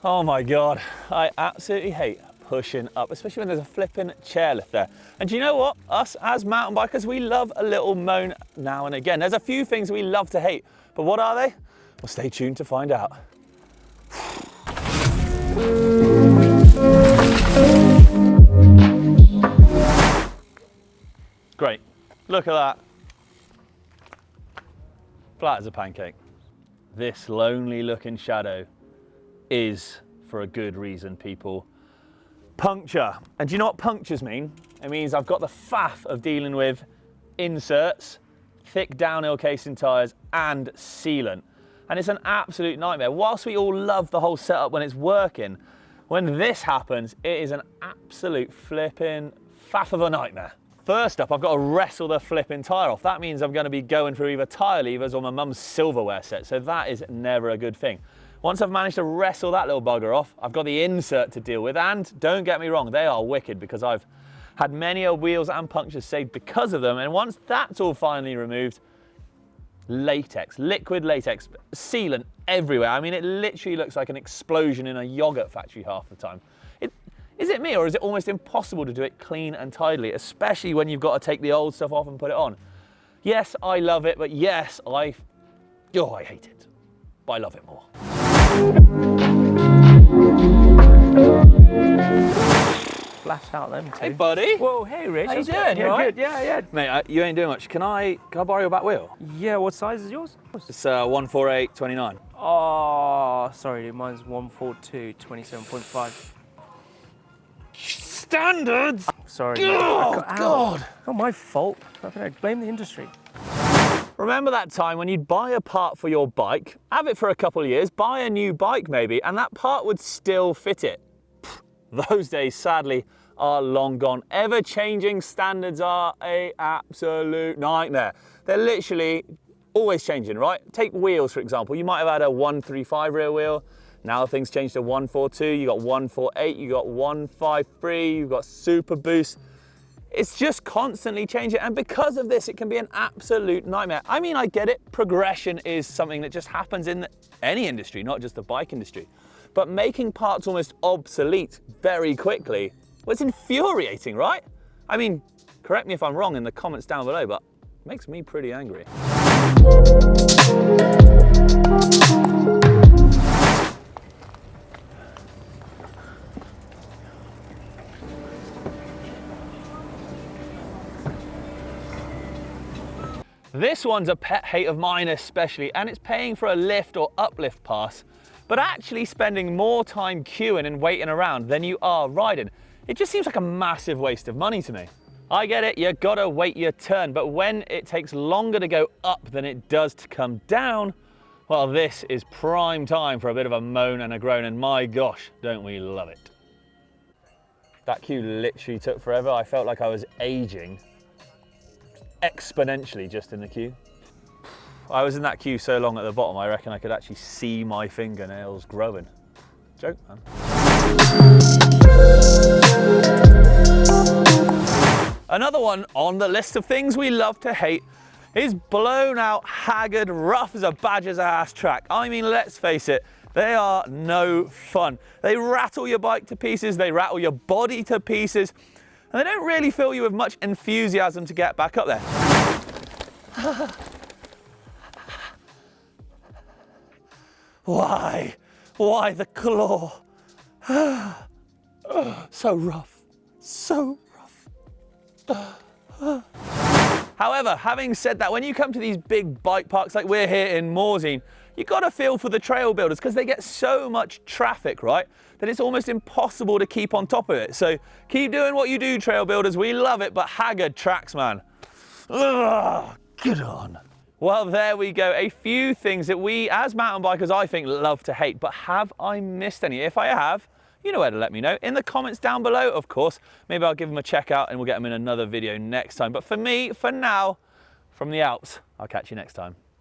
Oh my God, I absolutely hate pushing up, especially when there's a flipping chairlift there. And do you know what? Us as mountain bikers, we love a little moan now and again. There's a few things we love to hate, but what are they? Well, stay tuned to find out. Great, look at that. Flat as a pancake. This lonely looking shadow is for a good reason, people. Puncture. And do you know what punctures mean? It means I've got the faff of dealing with inserts, thick downhill casing tyres and sealant. And it's an absolute nightmare. Whilst we all love the whole setup when it's working, when this happens, it is an absolute flipping faff of a nightmare. First up, I've got to wrestle the flipping tyre off. That means I'm going to be going through either tyre levers or my mum's silverware set, so that is never a good thing. Once I've managed to wrestle that little bugger off, I've got the insert to deal with, and don't get me wrong, they are wicked because I've had many wheels and punctures saved because of them, and once that's all finally removed, latex, liquid latex, sealant everywhere. I mean, it literally looks like an explosion in a yogurt factory half the time. Is it me, or is it almost impossible to do it clean and tidily, especially when you've got to take the old stuff off and put it on? Yes, I love it, but yes, I hate it, but I love it more. Flash out them two. Hey, buddy. Whoa, hey, Rich. How you doing? You all right? Good. Yeah. Mate, you ain't doing much. Can I borrow your back wheel? Yeah, what size is yours? It's 148/29. Oh, sorry, dude. Mine's 142, 27.5. Standards? Sorry. Oh, God. Not my fault. I blame the industry. Remember that time when you'd buy a part for your bike, have it for a couple of years, buy a new bike maybe, and that part would still fit it? Those days, sadly, are long gone. Ever-changing standards are an absolute nightmare. They're literally always changing, right? Take wheels, for example. You might have had a 135 rear wheel. Now things changed to 142, you got 148, you got 153, you've got Super Boost. It's just constantly changing, and because of this, it can be an absolute nightmare. I mean, I get it. Progression is something that just happens in any industry, not just the bike industry. But making parts almost obsolete very quickly, well, it's infuriating, right? I mean, correct me if I'm wrong in the comments down below, but it makes me pretty angry. This one's a pet hate of mine especially, and it's paying for a lift or uplift pass, but actually spending more time queuing and waiting around than you are riding. It just seems like a massive waste of money to me. I get it, you gotta wait your turn, but when it takes longer to go up than it does to come down, well, this is prime time for a bit of a moan and a groan, and my gosh, don't we love it. That queue literally took forever. I felt like I was aging exponentially just in the queue. I was in that queue so long at the bottom, I reckon I could actually see my fingernails growing. Joke, man. Another one on the list of things we love to hate is blown out, haggard, rough as a badger's ass track. I mean, let's face it, they are no fun. They rattle your bike to pieces, they rattle your body to pieces, and they don't really fill you with much enthusiasm to get back up there. Why? Why the claw? So rough, so rough. However, having said that, when you come to these big bike parks like we're here in Morzine, you gotta feel for the trail builders because they get so much traffic, right? That it's almost impossible to keep on top of it. So keep doing what you do, trail builders. We love it, but haggard tracks, man. Ugh, get on. Well, there we go. A few things that we, as mountain bikers, I think love to hate, but have I missed any? If I have, you know where to let me know. In the comments down below, of course. Maybe I'll give them a check out and we'll get them in another video next time. But for me, for now, from the Alps, I'll catch you next time.